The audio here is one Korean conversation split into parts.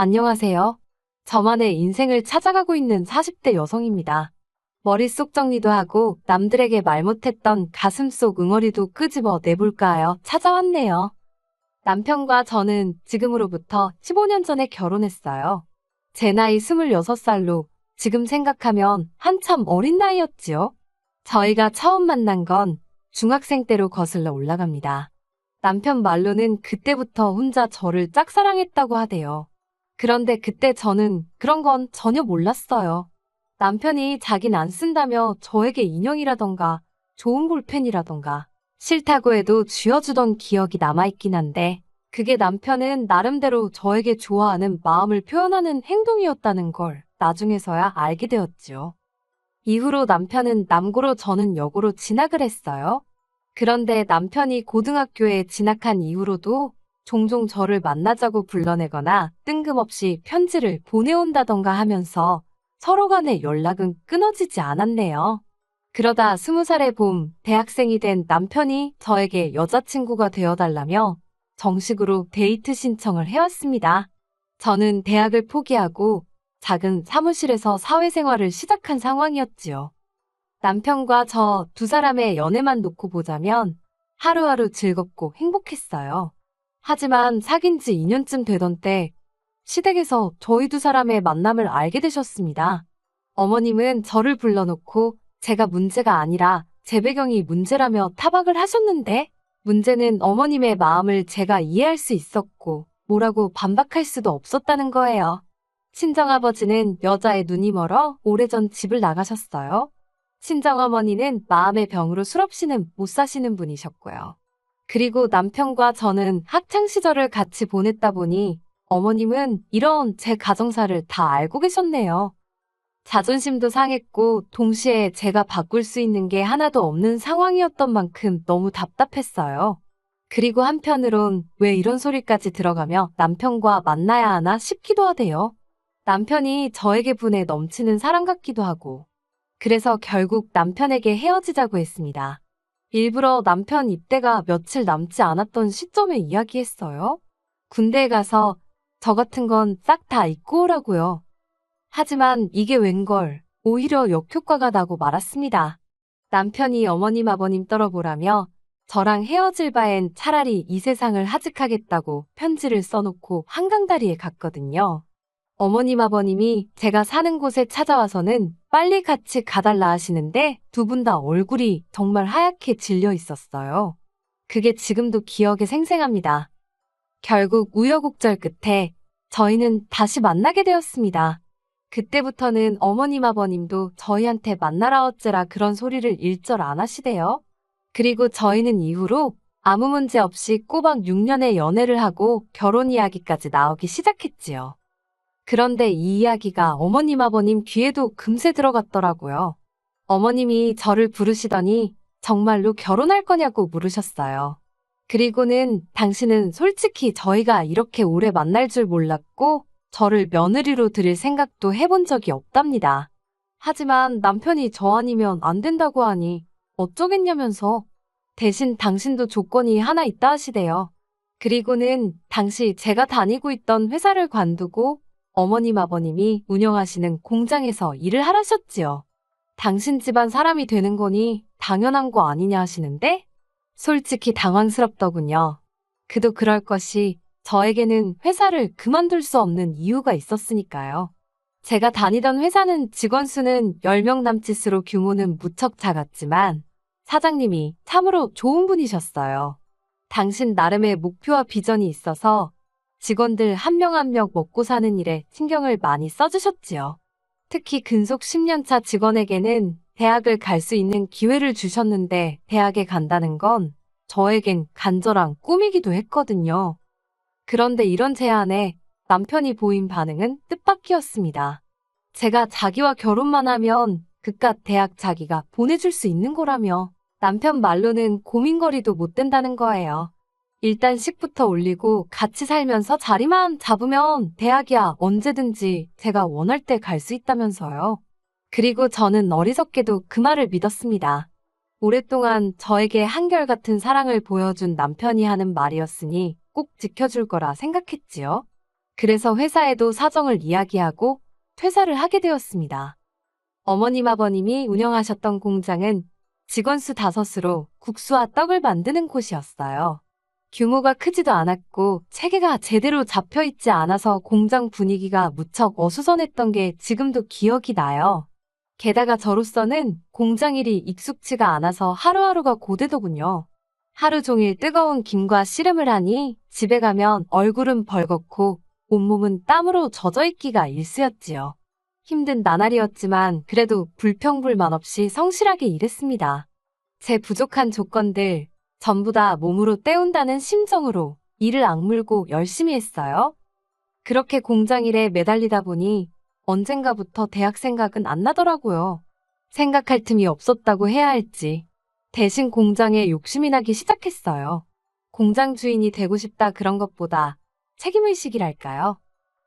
안녕하세요. 저만의 인생을 찾아가고 있는 40대 여성입니다. 머릿속 정리도 하고 남들에게 말 못했던 가슴속 응어리도 끄집어 내볼까 하여 찾아왔네요. 남편과 저는 지금으로부터 15년 전에 결혼했어요. 제 나이 26살로 지금 생각하면 한참 어린 나이였지요. 저희가 처음 만난 건 중학생 때로 거슬러 올라갑니다. 남편 말로는 그때부터 혼자 저를 짝사랑했다고 하대요. 그런데 그때 저는 그런 건 전혀 몰랐어요. 남편이 자긴 안 쓴다며 저에게 인형이라던가 좋은 볼펜이라던가 싫다고 해도 쥐어주던 기억이 남아있긴 한데 그게 남편은 나름대로 저에게 좋아하는 마음을 표현하는 행동이었다는 걸 나중에서야 알게 되었지요. 이후로 남편은 남고로 저는 여고로 진학을 했어요. 그런데 남편이 고등학교에 진학한 이후로도 종종 저를 만나자고 불러내거나 뜬금없이 편지를 보내온다던가 하면서 서로 간의 연락은 끊어지지 않았네요. 그러다 20살의 봄, 대학생이 된 남편이 저에게 여자친구가 되어달라며 정식으로 데이트 신청을 해왔습니다. 저는 대학을 포기하고 작은 사무실에서 사회생활을 시작한 상황이었지요. 남편과 저 두 사람의 연애만 놓고 보자면 하루하루 즐겁고 행복했어요. 하지만 사귄 지 2년쯤 되던 때 시댁에서 저희 두 사람의 만남을 알게 되셨습니다. 어머님은 저를 불러놓고 제가 문제가 아니라 제 배경이 문제라며 타박을 하셨는데 문제는 어머님의 마음을 제가 이해할 수 있었고 뭐라고 반박할 수도 없었다는 거예요. 친정아버지는 여자의 눈이 멀어 오래전 집을 나가셨어요. 친정어머니는 마음의 병으로 술 없이는 못 사시는 분이셨고요. 그리고 남편과 저는 학창시절을 같이 보냈다 보니 어머님은 이런 제 가정사를 다 알고 계셨네요. 자존심도 상했고 동시에 제가 바꿀 수 있는 게 하나도 없는 상황이었던 만큼 너무 답답했어요. 그리고 한편으론 왜 이런 소리까지 들어가며 남편과 만나야 하나 싶기도 하대요. 남편이 저에게 분에 넘치는 사람 같기도 하고 그래서 결국 남편에게 헤어지자고 했습니다. 일부러 남편 입대가 며칠 남지 않았던 시점에 이야기했어요. 군대에 가서 저 같은 건 싹 다 잊고 오라고요. 하지만 이게 웬걸 오히려 역효과가 나고 말았습니다. 남편이 어머님 아버님 떨어보라며 저랑 헤어질 바엔 차라리 이 세상을 하직하겠다고 편지를 써놓고 한강다리에 갔거든요. 어머님 아버님이 제가 사는 곳에 찾아와서는 빨리 같이 가달라 하시는데 두 분 다 얼굴이 정말 하얗게 질려 있었어요. 그게 지금도 기억에 생생합니다. 결국 우여곡절 끝에 저희는 다시 만나게 되었습니다. 그때부터는 어머님 아버님도 저희한테 만나라 어째라 그런 소리를 일절 안 하시대요. 그리고 저희는 이후로 아무 문제 없이 꼬박 6년의 연애를 하고 결혼 이야기까지 나오기 시작했지요. 그런데 이 이야기가 어머님 아버님 귀에도 금세 들어갔더라고요. 어머님이 저를 부르시더니 정말로 결혼할 거냐고 물으셨어요. 그리고는 당신은 솔직히 저희가 이렇게 오래 만날 줄 몰랐고 저를 며느리로 드릴 생각도 해본 적이 없답니다. 하지만 남편이 저 아니면 안 된다고 하니 어쩌겠냐면서 대신 당신도 조건이 하나 있다 하시대요. 그리고는 당시 제가 다니고 있던 회사를 관두고 어머님 아버님이 운영하시는 공장에서 일을 하라셨지요. 당신 집안 사람이 되는 거니 당연한 거 아니냐 하시는데 솔직히 당황스럽더군요. 그도 그럴 것이 저에게는 회사를 그만둘 수 없는 이유가 있었으니까요. 제가 다니던 회사는 직원 수는 10명 남짓으로 규모는 무척 작았지만 사장님이 참으로 좋은 분이셨어요. 당신 나름의 목표와 비전이 있어서 직원들 한 명 한 명 먹고 사는 일에 신경을 많이 써주셨지요. 특히 근속 10년차 직원에게는 대학을 갈 수 있는 기회를 주셨는데 대학에 간다는 건 저에겐 간절한 꿈이기도 했거든요. 그런데 이런 제안에 남편이 보인 반응은 뜻밖이었습니다. 제가 자기와 결혼만 하면 그깟 대학 자기가 보내줄 수 있는 거라며 남편 말로는 고민거리도 못 된다는 거예요. 일단 식부터 올리고 같이 살면서 자리만 잡으면 대학이야 언제든지 제가 원할 때 갈 수 있다면서요. 그리고 저는 어리석게도 그 말을 믿었습니다. 오랫동안 저에게 한결같은 사랑을 보여준 남편이 하는 말이었으니 꼭 지켜줄 거라 생각했지요. 그래서 회사에도 사정을 이야기하고 퇴사를 하게 되었습니다. 어머님 아버님이 운영하셨던 공장은 직원 수 5으로 국수와 떡을 만드는 곳이었어요. 규모가 크지도 않았고 체계가 제대로 잡혀있지 않아서 공장 분위기가 무척 어수선했던 게 지금도 기억이 나요. 게다가 저로서는 공장 일이 익숙치가 않아서 하루하루가 고되더군요. 하루 종일 뜨거운 김과 씨름을 하니 집에 가면 얼굴은 벌겋고 온몸은 땀으로 젖어있기가 일쑤였지요. 힘든 나날이었지만 그래도 불평불만 없이 성실하게 일했습니다. 제 부족한 조건들 전부 다 몸으로 때운다는 심정으로 이를 악물고 열심히 했어요. 그렇게 공장 일에 매달리다 보니 언젠가부터 대학 생각은 안 나더라고요. 생각할 틈이 없었다고 해야 할지 대신 공장에 욕심이 나기 시작했어요. 공장 주인이 되고 싶다 그런 것보다 책임의식이랄까요?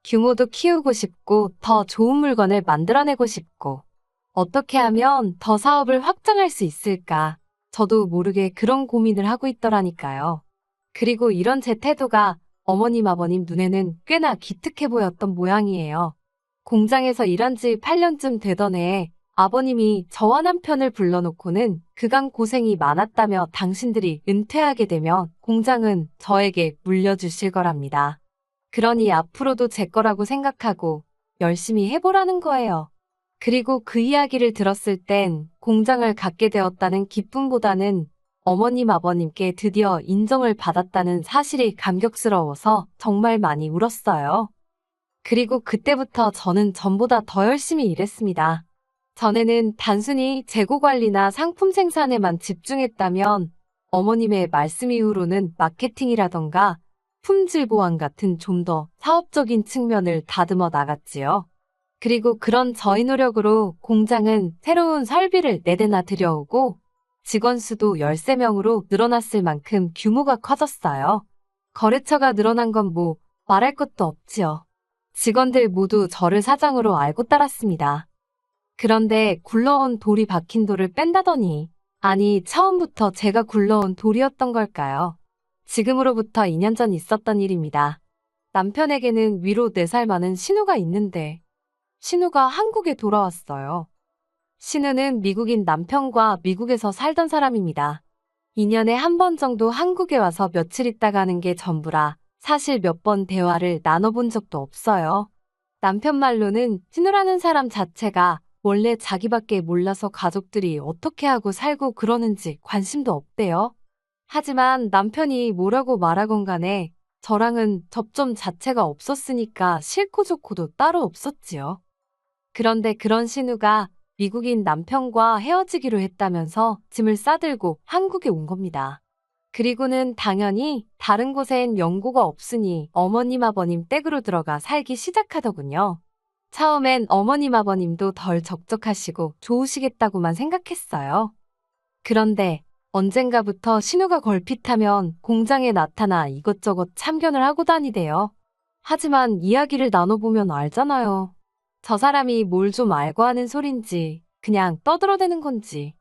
규모도 키우고 싶고 더 좋은 물건을 만들어내고 싶고 어떻게 하면 더 사업을 확장할 수 있을까? 저도 모르게 그런 고민을 하고 있더라니까요. 그리고 이런 제 태도가 어머님 아버님 눈에는 꽤나 기특해 보였던 모양이에요. 공장에서 일한 지 8년쯤 되던 해에 아버님이 저와 남편을 불러놓고는 그간 고생이 많았다며 당신들이 은퇴하게 되면 공장은 저에게 물려주실 거랍니다. 그러니 앞으로도 제 거라고 생각하고 열심히 해보라는 거예요. 그리고 그 이야기를 들었을 땐 공장을 갖게 되었다는 기쁨보다는 어머님 아버님께 드디어 인정을 받았다는 사실이 감격스러워서 정말 많이 울었어요. 그리고 그때부터 저는 전보다 더 열심히 일했습니다. 전에는 단순히 재고 관리나 상품 생산에만 집중했다면 어머님의 말씀 이후로는 마케팅이라던가 품질 보완 같은 좀 더 사업적인 측면을 다듬어 나갔지요. 그리고 그런 저희 노력으로 공장은 새로운 설비를 4대나 들여오고 직원 수도 13명으로 늘어났을 만큼 규모가 커졌어요. 거래처가 늘어난 건 뭐 말할 것도 없지요. 직원들 모두 저를 사장으로 알고 따랐습니다. 그런데 굴러온 돌이 박힌 돌을 뺀다더니 아니 처음부터 제가 굴러온 돌이었던 걸까요? 지금으로부터 2년 전 있었던 일입니다. 남편에게는 위로 4살 많은 신우가 있는데 신우가 한국에 돌아왔어요. 신우는 미국인 남편과 미국에서 살던 사람입니다. 2년에 한 번 정도 한국에 와서 며칠 있다 가는 게 전부라 사실 몇 번 대화를 나눠본 적도 없어요. 남편 말로는 신우라는 사람 자체가 원래 자기밖에 몰라서 가족들이 어떻게 하고 살고 그러는지 관심도 없대요. 하지만 남편이 뭐라고 말하건 간에 저랑은 접점 자체가 없었으니까 싫고 좋고도 따로 없었지요. 그런데 그런 신우가 미국인 남편과 헤어지기로 했다면서 짐을 싸들고 한국에 온 겁니다. 그리고는 당연히 다른 곳엔 연고가 없으니 어머님 아버님 댁으로 들어가 살기 시작하더군요. 처음엔 어머님 아버님도 덜 적적하시고 좋으시겠다고만 생각했어요. 그런데 언젠가부터 신우가 걸핏하면 공장에 나타나 이것저것 참견을 하고 다니대요. 하지만 이야기를 나눠보면 알잖아요. 저 사람이 뭘 좀 알고 하는 소린지 그냥 떠들어대는 건지.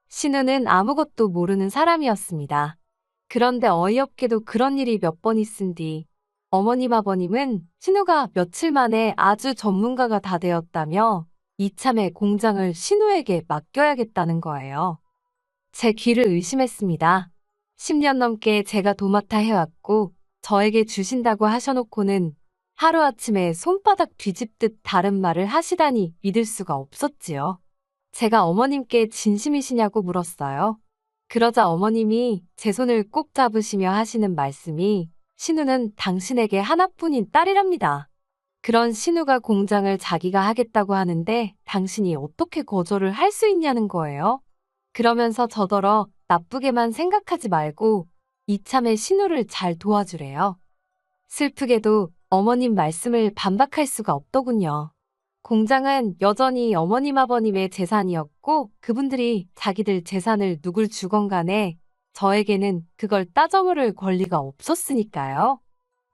신우는 아무것도 모르는 사람이었습니다. 그런데 어이없게도 그런 일이 몇 번 있은 뒤 어머님 아버님은 신우가 며칠 만에 아주 전문가가 다 되었다며 이참에 공장을 신우에게 맡겨야겠다는 거예요. 제 귀를 의심했습니다. 10년 넘게 제가 도맡아 해왔고 저에게 주신다고 하셔놓고는 하루아침에 손바닥 뒤집듯 다른 말을 하시다니 믿을 수가 없었지요. 제가 어머님께 진심이시냐고 물었어요. 그러자 어머님이 제 손을 꼭 잡으시며 하시는 말씀이 신우는 당신에게 하나뿐인 딸이랍니다. 그런 신우가 공장을 자기가 하겠다고 하는데 당신이 어떻게 거절을 할 수 있냐는 거예요. 그러면서 저더러 나쁘게만 생각하지 말고 이참에 신우를 잘 도와주래요. 슬프게도 어머님 말씀을 반박할 수가 없더군요. 공장은 여전히 어머님 아버님의 재산이었고 그분들이 자기들 재산을 누굴 주건 간에 저에게는 그걸 따져 물을 권리가 없었으니까요.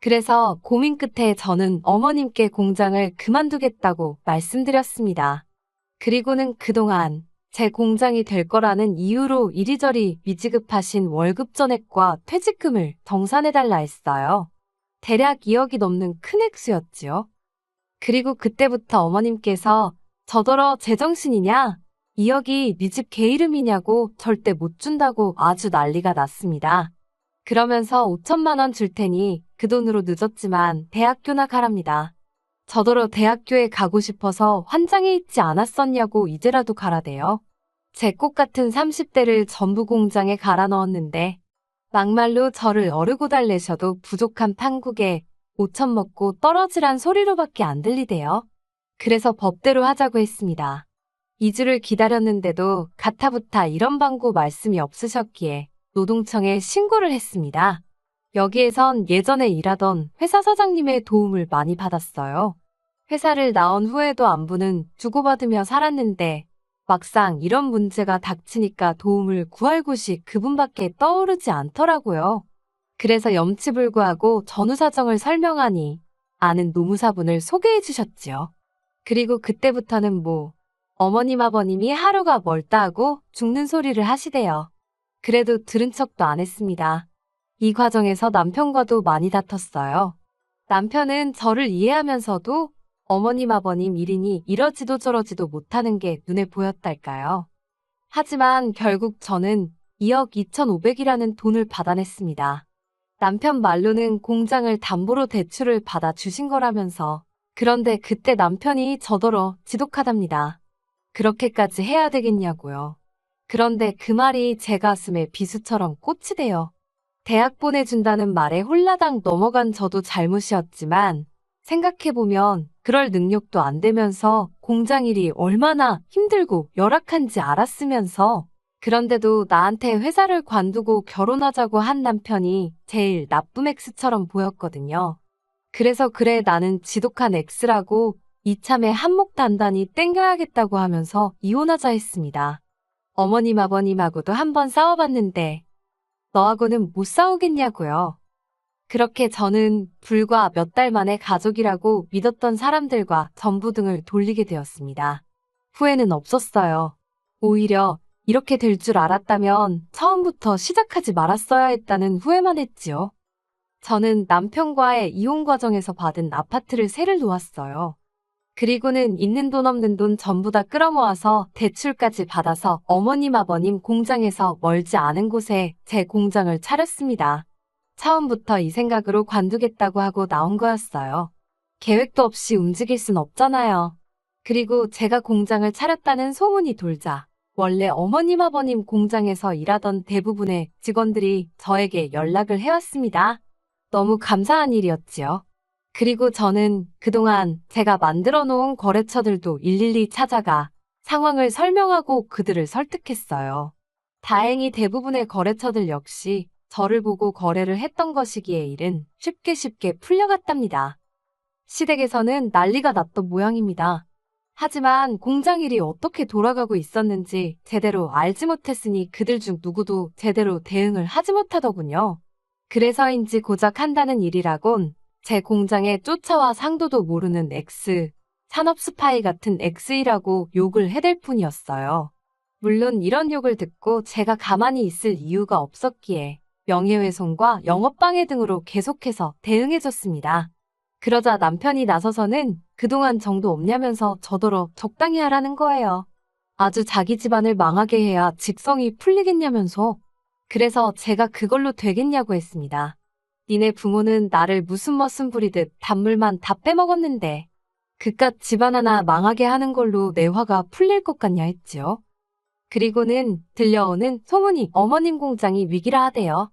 그래서 고민 끝에 저는 어머님께 공장을 그만두겠다고 말씀드렸습니다. 그리고는 그동안 제 공장이 될 거라는 이유로 이리저리 미지급하신 월급 전액과 퇴직금을 정산해달라 했어요. 대략 2억이 넘는 큰 액수였지요. 그리고 그때부터 어머님께서 저더러 제정신이냐? 2억이 네 집 개 이름이냐고 절대 못 준다고 아주 난리가 났습니다. 그러면서 5천만 원 줄 테니 그 돈으로 늦었지만 대학교나 가랍니다. 저더러 대학교에 가고 싶어서 환장해 있지 않았었냐고 이제라도 가라대요. 제 꽃 같은 30대를 전부 공장에 갈아 넣었는데 막말로 저를 어르고 달래셔도 부족한 판국에 5천 먹고 떨어지란 소리로밖에 안 들리대요. 그래서 법대로 하자고 했습니다. 2주를 기다렸는데도 가타부타 이런 방구 말씀이 없으셨기에 노동청에 신고를 했습니다. 여기에선 예전에 일하던 회사 사장님의 도움을 많이 받았어요. 회사를 나온 후에도 안부는 주고받으며 살았는데 막상 이런 문제가 닥치니까 도움을 구할 곳이 그분밖에 떠오르지 않더라고요. 그래서 염치불구하고 전후 사정을 설명하니 아는 노무사분을 소개해 주셨지요. 그리고 그때부터는 어머님 아버님이 하루가 멀다 하고 죽는 소리를 하시대요. 그래도 들은 척도 안 했습니다. 이 과정에서 남편과도 많이 다퉜어요. 남편은 저를 이해하면서도 어머님 아버님 일이니 이러지도 저러지도 못하는 게 눈에 보였달까요. 하지만 결국 저는 2억 2,500이라는 돈을 받아냈습니다. 남편 말로는 공장을 담보로 대출을 받아 주신 거라면서. 그런데 그때 남편이 저더러 지독하답니다. 그렇게까지 해야 되겠냐고요. 그런데 그 말이 제 가슴에 비수처럼 꽂히대요. 대학 보내준다는 말에 홀라당 넘어간 저도 잘못이었지만 생각해보면 그럴 능력도 안 되면서 공장 일이 얼마나 힘들고 열악한지 알았으면서 그런데도 나한테 회사를 관두고 결혼하자고 한 남편이 제일 나쁜 X처럼 보였거든요. 그래서 그래 나는 지독한 X라고 이참에 한몫 단단히 땡겨야겠다고 하면서 이혼하자 했습니다. 어머님 아버님하고도 한번 싸워봤는데 너하고는 못 싸우겠냐고요. 그렇게 저는 불과 몇 달 만에 가족이라고 믿었던 사람들과 전부 등을 돌리게 되었습니다. 후회는 없었어요. 오히려 이렇게 될 줄 알았다면 처음부터 시작하지 말았어야 했다는 후회만 했지요. 저는 남편과의 이혼 과정에서 받은 아파트를 세를 놓았어요. 그리고는 있는 돈 없는 돈 전부 다 끌어모아서 대출까지 받아서 어머님 아버님 공장에서 멀지 않은 곳에 제 공장을 차렸습니다. 처음부터 이 생각으로 관두겠다고 하고 나온 거였어요. 계획도 없이 움직일 순 없잖아요. 그리고 제가 공장을 차렸다는 소문이 돌자 원래 어머님 아버님 공장에서 일하던 대부분의 직원들이 저에게 연락을 해왔습니다. 너무 감사한 일이었지요. 그리고 저는 그동안 제가 만들어 놓은 거래처들도 일일이 찾아가 상황을 설명하고 그들을 설득했어요. 다행히 대부분의 거래처들 역시 저를 보고 거래를 했던 것이기에 일은 쉽게 풀려갔답니다. 시댁에서는 난리가 났던 모양입니다. 하지만 공장 일이 어떻게 돌아가고 있었는지 제대로 알지 못했으니 그들 중 누구도 제대로 대응을 하지 못하더군요. 그래서인지 고작 한다는 일이라곤 제 공장에 쫓아와 상도도 모르는 X, 산업 스파이 같은 X이라고 욕을 해댈 뿐이었어요. 물론 이런 욕을 듣고 제가 가만히 있을 이유가 없었기에 명예훼손과 영업방해 등으로 계속해서 대응해줬습니다. 그러자 남편이 나서서는 그동안 정도 없냐면서 저더러 적당히 하라는 거예요. 아주 자기 집안을 망하게 해야 직성이 풀리겠냐면서. 그래서 제가 그걸로 되겠냐고 했습니다. 니네 부모는 나를 무슨 머슴 부리듯 단물만 다 빼먹었는데 그깟 집안 하나 망하게 하는 걸로 내 화가 풀릴 것 같냐 했지요. 그리고는 들려오는 소문이 어머님 공장이 위기라 하대요.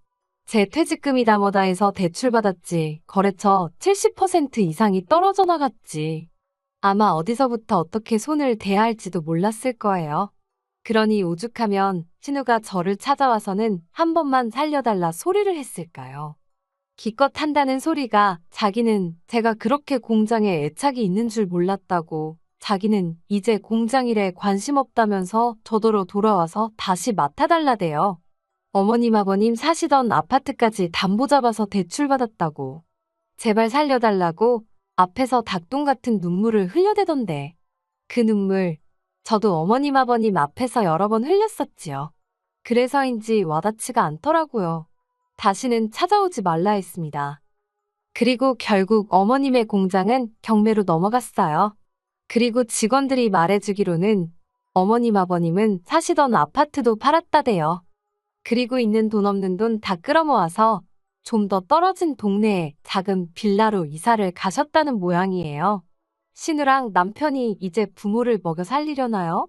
제 퇴직금이다 뭐다 해서 대출받았지 거래처 70% 이상이 떨어져 나갔지. 아마 어디서부터 어떻게 손을 대야 할지도 몰랐을 거예요. 그러니 오죽하면 신우가 저를 찾아와서는 한 번만 살려달라 소리를 했을까요? 기껏 한다는 소리가 자기는 제가 그렇게 공장에 애착이 있는 줄 몰랐다고 자기는 이제 공장 일에 관심 없다면서 저더러 돌아와서 다시 맡아달라대요. 어머님 아버님 사시던 아파트까지 담보 잡아서 대출받았다고 제발 살려달라고 앞에서 닭똥 같은 눈물을 흘려대던데 그 눈물 저도 어머님 아버님 앞에서 여러 번 흘렸었지요. 그래서인지 와닿지가 않더라고요. 다시는 찾아오지 말라 했습니다. 그리고 결국 어머님의 공장은 경매로 넘어갔어요. 그리고 직원들이 말해주기로는 어머님 아버님은 사시던 아파트도 팔았다대요. 그리고 있는 돈 없는 돈 다 끌어모아서 좀 더 떨어진 동네에 작은 빌라로 이사를 가셨다는 모양이에요. 신우랑 남편이 이제 부모를 먹여 살리려나요?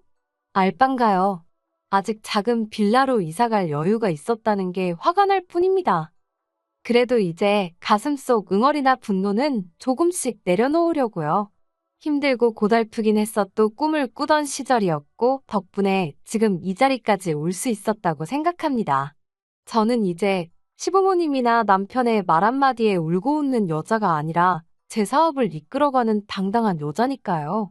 알빵가요. 아직 작은 빌라로 이사갈 여유가 있었다는 게 화가 날 뿐입니다. 그래도 이제 가슴속 응어리나 분노는 조금씩 내려놓으려고요. 힘들고 고달프긴 했어도 꿈을 꾸던 시절이었고 덕분에 지금 이 자리까지 올 수 있었다고 생각합니다. 저는 이제 시부모님이나 남편의 말 한마디에 울고 웃는 여자가 아니라 제 사업을 이끌어가는 당당한 여자니까요.